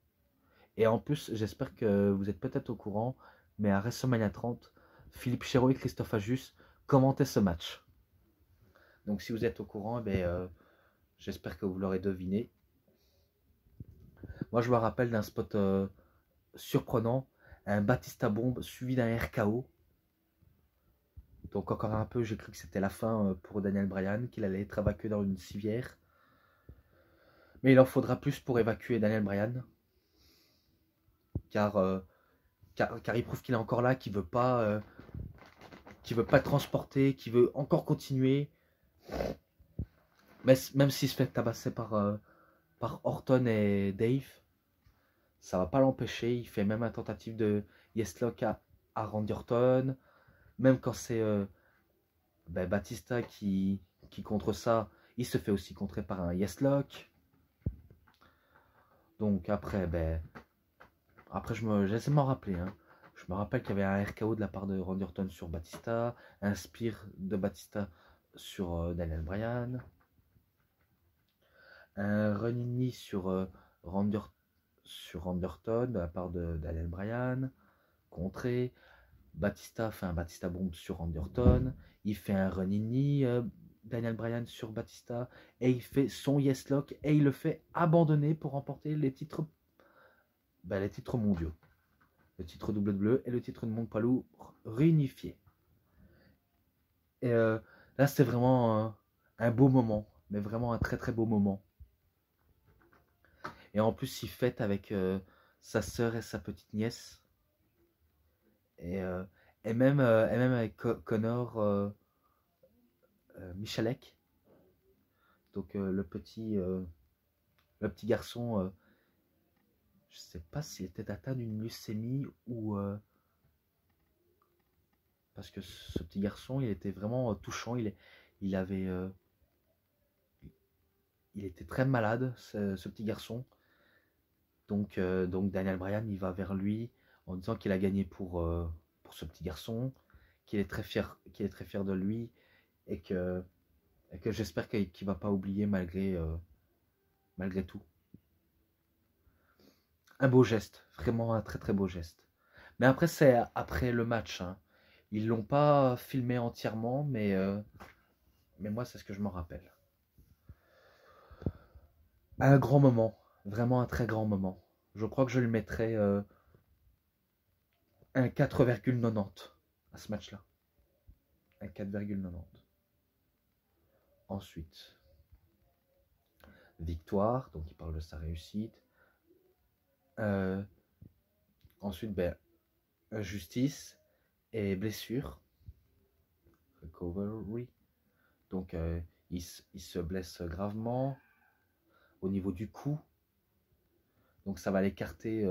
Et en plus, j'espère que vous êtes peut-être au courant, mais à WrestleMania 30, Philippe Chéreau et Christophe Ajus commentaient ce match. Donc si vous êtes au courant, j'espère que vous l'aurez deviné. Moi, je me rappelle d'un spot surprenant, un Batista Bomb suivi d'un RKO. Donc encore un peu, j'ai cru que c'était la fin pour Daniel Bryan, qu'il allait être évacué dans une civière. Mais il en faudra plus pour évacuer Daniel Bryan. Car il prouve qu'il est encore là, qu'il veut pas transporter, qu'il veut encore continuer. Mais même s'il se fait tabasser par Orton et Dave, ça va pas l'empêcher. Il fait même une tentative de Yes-Lock à Randy Orton. Même quand c'est Batista qui contre ça, il se fait aussi contrer par un Yes-Lock. Donc après, j'essaie de m'en rappeler. Hein. Je me rappelle qu'il y avait un RKO de la part de Randy Orton sur Batista, un Spear de Batista sur Daniel Bryan, un running knee sur Randy Orton de la part de Daniel Bryan, contré. Batista fait un Batista Bomb sur Randy Orton, il fait un running knee Daniel Bryan sur Batista et il fait son Yes Lock et il le fait abandonner pour remporter les titres mondiaux. Le titre WWE et le titre de monde poids lourd réunifiés. Et là, c'était vraiment un beau moment, mais vraiment un très très beau moment. Et en plus, il fête avec sa sœur et sa petite nièce. Et même avec Connor Michalek. Donc le petit garçon, je sais pas s'il était atteint d'une leucémie ou parce que ce petit garçon, il était vraiment touchant. Il avait, il était très malade, ce petit garçon. Donc Daniel Bryan, il va vers lui en disant qu'il a gagné pour ce petit garçon, qu'il est très fier de lui et que j'espère qu'il ne va pas oublier malgré tout. Un beau geste, vraiment un très très beau geste. Mais après, c'est après le match. Hein. Ils l'ont pas filmé entièrement, mais moi, c'est ce que je m'en rappelle. Un grand moment, vraiment un très grand moment. Je crois que je le mettrais un 4,90 à ce match-là. Un 4,90. Ensuite, victoire, donc il parle de sa réussite. Ensuite, justice et blessure. Recovery. Donc, il se blesse gravement au niveau du cou. Donc, ça va l'écarter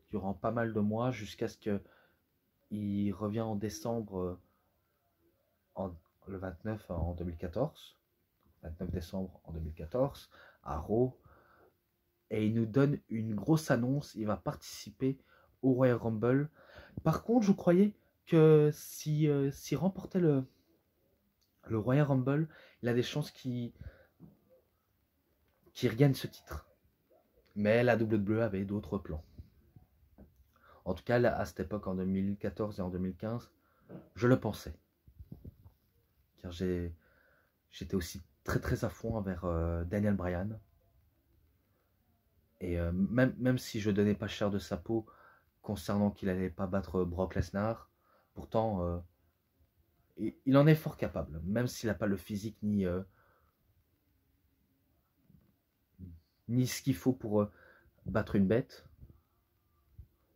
durant pas mal de mois jusqu'à ce qu'il revient en décembre, le 29 en 2014. 29 décembre en 2014 à Raw. Et il nous donne une grosse annonce. Il va participer au Royal Rumble. Par contre, je croyais que s'il remportait le Royal Rumble, il a des chances qu'il qu'il regagne ce titre. Mais la WWE avait d'autres plans. En tout cas, à cette époque, en 2014 et en 2015, je le pensais. Car j'étais aussi très à fond envers Daniel Bryan. Et même si je donnais pas cher de sa peau concernant qu'il n'allait pas battre Brock Lesnar, pourtant, il en est fort capable. Même s'il n'a pas le physique ni ce qu'il faut pour battre une bête.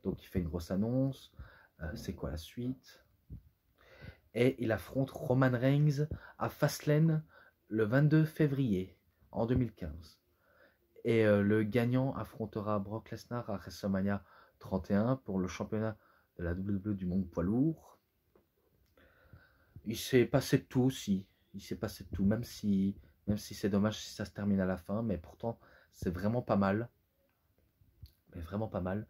Donc il fait une grosse annonce. C'est quoi la suite? Et il affronte Roman Reigns à Fastlane le 22 février en 2015. Et le gagnant affrontera Brock Lesnar à WrestleMania 31 pour le championnat de la WWE du monde poids lourd. Il s'est passé de tout aussi. Il s'est passé de tout, même si c'est dommage si ça se termine à la fin, mais pourtant c'est vraiment pas mal. Mais vraiment pas mal.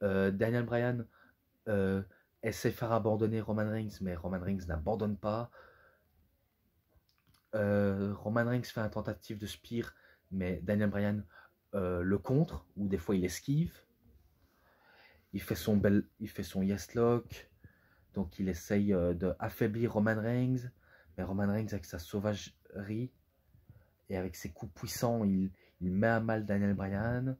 Daniel Bryan essaie de faire abandonner Roman Reigns, mais Roman Reigns n'abandonne pas. Roman Reigns fait une tentative de spear, mais Daniel Bryan le contre, ou des fois il esquive. Il fait son yes lock, donc il essaye d'affaiblir Roman Reigns, mais Roman Reigns avec sa sauvagerie et avec ses coups puissants, il met à mal Daniel Bryan.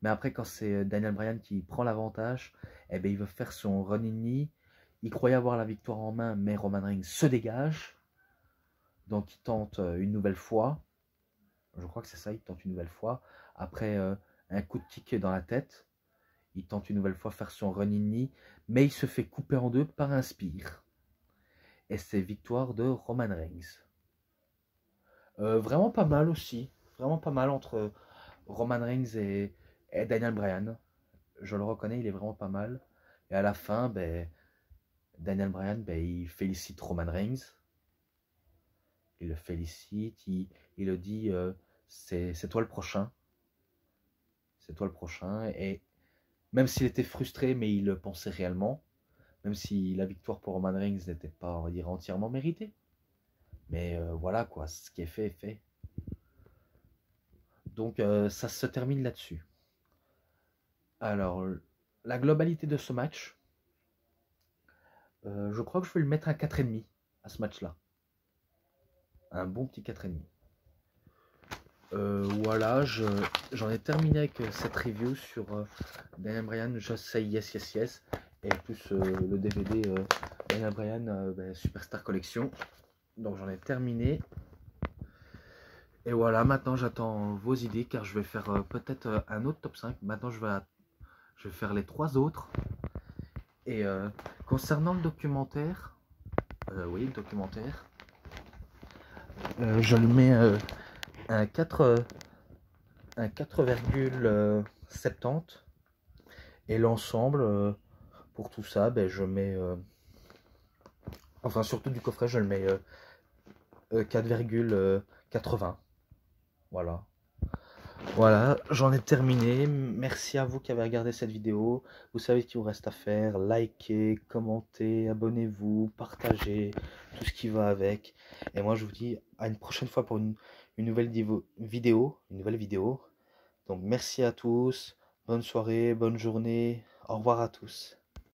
Mais après, quand c'est Daniel Bryan qui prend l'avantage, eh bien, il veut faire son running knee. Il croyait avoir la victoire en main, mais Roman Reigns se dégage. Donc il tente une nouvelle fois. Je crois que c'est ça, il tente une nouvelle fois. Après un coup de kick dans la tête, il tente une nouvelle fois faire son running knee, mais il se fait couper en deux par un spear. Et c'est victoire de Roman Reigns. Vraiment pas mal aussi. Vraiment pas mal entre Roman Reigns et Daniel Bryan. Je le reconnais, il est vraiment pas mal. Et à la fin, ben, Daniel Bryan, ben, il félicite Roman Reigns. Il le félicite, il le dit, c'est toi le prochain. C'est toi le prochain. Et même s'il était frustré, mais il le pensait réellement. Même si la victoire pour Roman Reigns n'était pas, on va dire, entièrement méritée. Mais voilà quoi, ce qui est fait est fait. Donc ça se termine là-dessus. Alors, la globalité de ce match, je crois que je vais le mettre à 4,5 à ce match-là. Un bon petit 4,5. Voilà, j'en ai terminé avec cette review sur Daniel Bryan, Just Say Yes Yes Yes, et plus le DVD Daniel Bryan Superstar Collection. Donc j'en ai terminé. Et voilà, maintenant j'attends vos idées car je vais faire peut-être un autre top 5. Maintenant je vais faire les 3 autres. Et concernant le documentaire, oui, le documentaire, je le mets un 4,70. Et l'ensemble, pour tout ça, ben, je mets... enfin, surtout du coffret, je le mets 4,80. Voilà. Voilà, j'en ai terminé. Merci à vous qui avez regardé cette vidéo. Vous savez ce qu'il vous reste à faire. Likez, commentez, abonnez-vous, partagez, tout ce qui va avec. Et moi, je vous dis à une prochaine fois pour une nouvelle vidéo. Donc, merci à tous. Bonne soirée, bonne journée. Au revoir à tous.